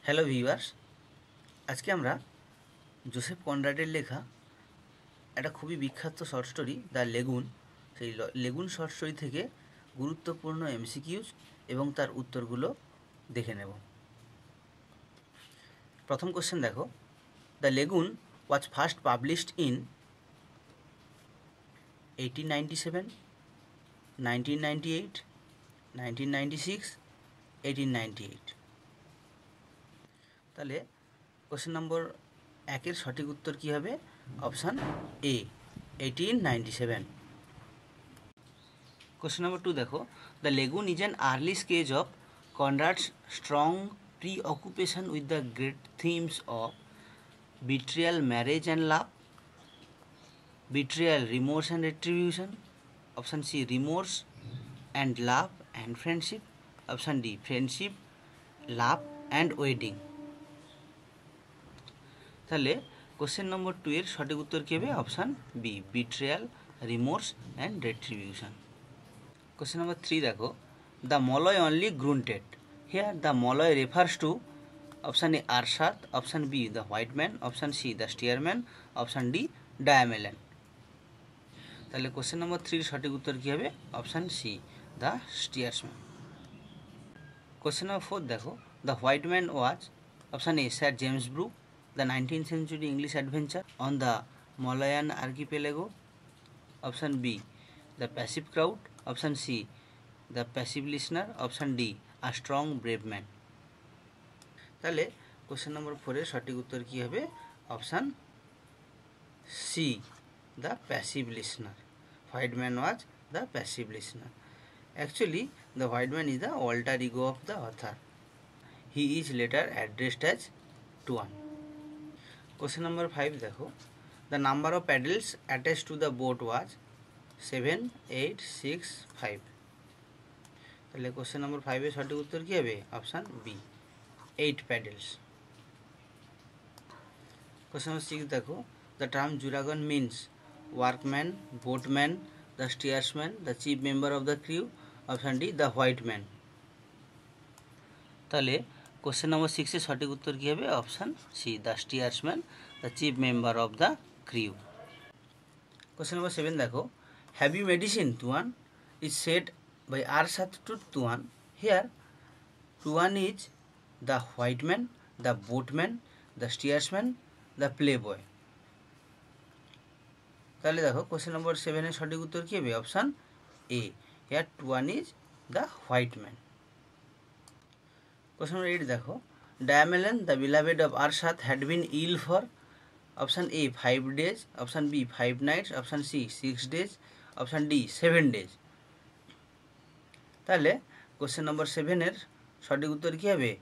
Hello viewers, আজকে আমরা Joseph কনরাডের লেখা একটা খুবই বিখ্যাত শর্ট স্টোরি দ্য লেগুন, সেই লেগুন শর্ট স্টোরি থেকে গুরুত্বপূর্ণ এমসিকিউজ এবং তার উত্তরগুলো দেখে নেব। প্রথম কোশ্চেন দেখো, the lagoon was first published in 1897, 1998, 1996, 1898। তাহলে কোশ্চেন নম্বর 1-এর সঠিক উত্তর কী হবে? অপশান এ, 1897। কোশ্চেন নম্বর 2 দেখো, the lagoon is an early sketch of Conrad's strong preoccupation with the great themes of betrayal, marriage and love, betrayal, remorse and retribution, option C, remorse and love and friendship, option D, friendship, love and wedding। তাহলে question number 2-এর সঠিক উত্তর কী হবে? Option B, betrayal, remorse and retribution. Question number 3 দেখো, the Malay only grunted, here the Malay refers to option A Arshad, option B the white man, option C the steersman, option D Diamelen. তাহলে question number 3-এর সঠিক উত্তর কী হবে? Option C, the steersman. Question number 4 দেখো, the white man was option A sir James Brooke, the 19th century English adventure on the Malayan archipelago, option B the passive crowd, option C the passive listener, option D a strong brave man। তাহলে question number 4-এর সঠিক উত্তর কী হবে? Option C, the passive listener. White man was the passive listener. Actually the white man is the alter ego of the author. He is later addressed as Tuan. Question number 5 দেখো, the number of paddles attached to the boat was 7, 8, 6, 5। তাহলে question নম্বর 5-এর সঠিক উত্তর কী হবে? Option B, 8 paddles। Question number 6 দেখো, the term juragan means workman, boatman, the steersman, the chief member of the crew, option D the white man। তাহলে question number 6-এর সঠিক উত্তর কী হবে? Option C, the steersman, the chief member of the crew. Question number 7 দেখো, have you medicine Tuan is said by Arshad to Tuan, here Tuan is the white man, the boatman, the steersman, the play boy. তাহলে দেখো question number 7-এর সঠিক উত্তর কী হবে? Option A, here Tuan is the white man. Question number 8 দেখো, Diamelan, the beloved of Arshad, had been ill for option A 5 days, option B 5 nights, option C 6 days, option D 7 days। তাহলে question number 7-এর সঠিক উত্তর কী হবে?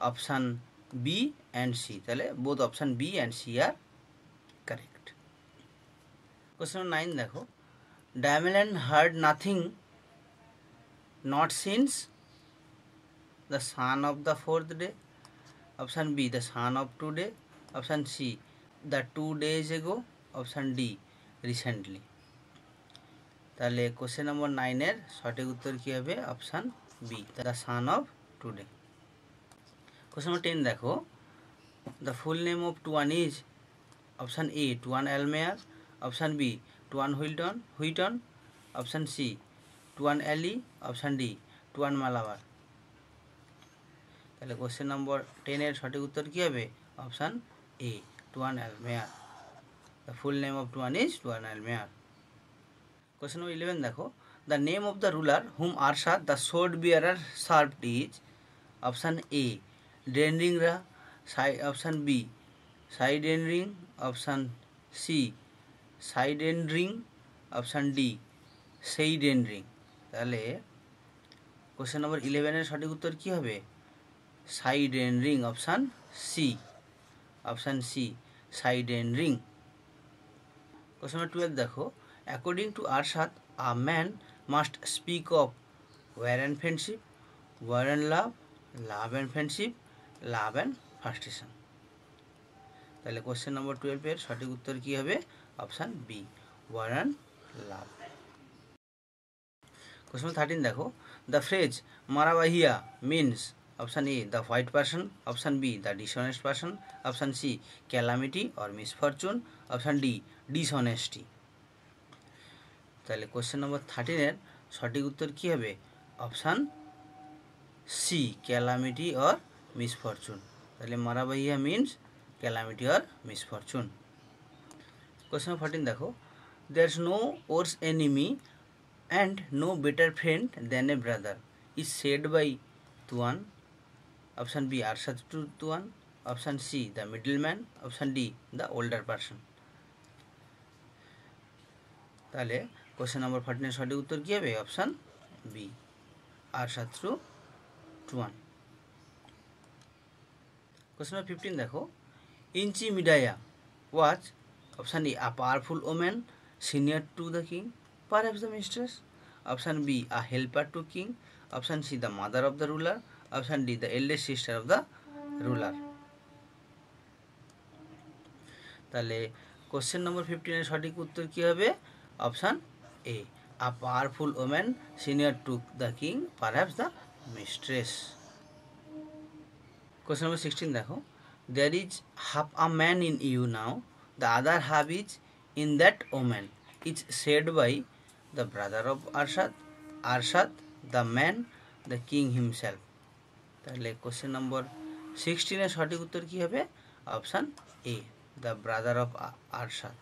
Option B and C. তাহলে both option B and C are correct. Question number 9 দেখো, Diamelan heard nothing not since the sun of the 4th day, option B the sun of today, option C the 2 days ago, option D recently। তাহলে question number 9-এর সঠিক উত্তর কী হবে? Option B, the son of today. Question number 10 দেখো, the full name of Tuan is option A Tuan Almayer, option B Tuan Whitton, option C Tuan Ali, option D Tuan Malabar. তাহলে question number 10-এর সঠিক উত্তর কী হবে? Option A, Tuan Almayer. The full name of Tuan is Tuan Almayer. Question number 11 দেখো, the name of the ruler whom Arshad the sword bearer served is option A ডেনরিংরা, option B Sidenring, option C Sidenring, option D Seidenring. তাহলে question number 11-এর সঠিক উত্তর কী হবে? Sidenring, option C, option C Sidenring. Question number 12 দেখো, according to Arshad a man must speak of war and friendship, war and love, love and friendship, love and frustration. তাহলে question number 12-এর সঠিক উত্তর কী হবে? Option B, war and love. Question number 13 দেখো, the phrase marabahaya means option A the white person, option B the dishonest person, option C calamity और misfortune, option D dishonesty. তাহলে question number 13 সঠিক উত্তর কি হবে? অপশান সি ক্যালামিটি और misfortune. তাহলে marabahaya means calamity और misfortune. Question number 14 দেখো, there is no worse enemy and no better friend than a brother is said by Tuan, option B Arshad Tuan, option C the middleman, option D the older person. তাহলে question number 14 সঠিক উত্তর কি হবে? Option B Arshad Tuan. Question number 15 দেখো, Inchi Midah was option A a powerful woman senior to the king, perhaps the mistress, option B a helper to king, option C the mother of the ruler, option D the eldest sister of the ruler. তাহলে question number 15 সঠিক উত্তর কি হবে? Option A a powerful woman senior to the king, perhaps the mistress. Question number 16 দেখো, there is half a man in you now, the other half is in that woman, is said by the brother of Arshad, Arshad the man, the king himself. তাহলে question number 16 সঠিক উত্তর কি হবে? Option A the brother of Arshad.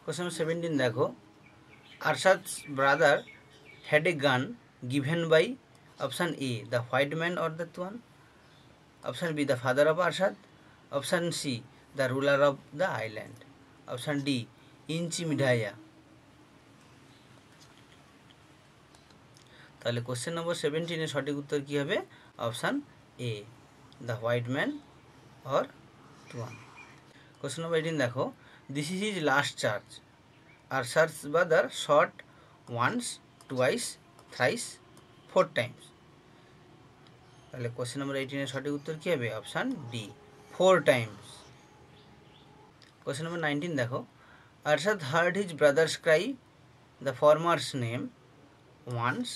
Question number 17 দেখো, আরশাদ's brother had a gun given by option A the white man or the Tuan, option B the father of Arshad, option C the ruler of the island, option D ইঞ্চি মিডায়া। তাহলে question number 17 সঠিক উত্তর কি হবে? Option A the white man or Tuan. Question number 18 দেখো, this is his last charge, Arshad's brother shot once, twice, thrice, 4 times। তাহলে question number 18 সঠিক উত্তর কি হবে? Option D 4 times. Question number 19 দেখো, Arshad heard his brothers cry the former's name once,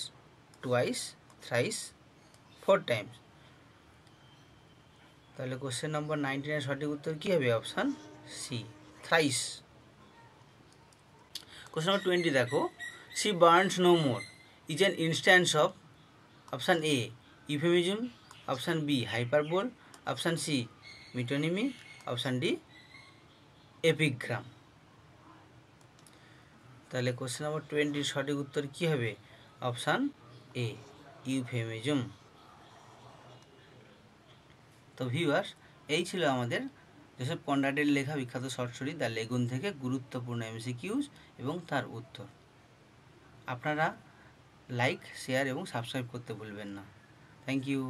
twice, thrice, 4 times. তাহলে question number 19 সঠিক উত্তর কি হবে? Option C thrice. কোশ্চেন নম্বর 20 দেখো, she burns no more is an instance of option A euphemism, option B hyperbole, option C metonymy, option D epigram। তাহলে question নম্বর 20 সঠিক উত্তর কি হবে? অপশান এ ইউফেমিজম। তো ভিউয়ার্স, এই ছিল আমাদের যেসব কনরাডের লেখা বিখ্যাত শর্ট স্টোরি দ্য লেগুন থেকে গুরুত্বপূর্ণ এমসিকিউজ এবং তার উত্তর। আপনারা লাইক, শেয়ার এবং সাবস্ক্রাইব করতে ভুলবেন না। Thank you.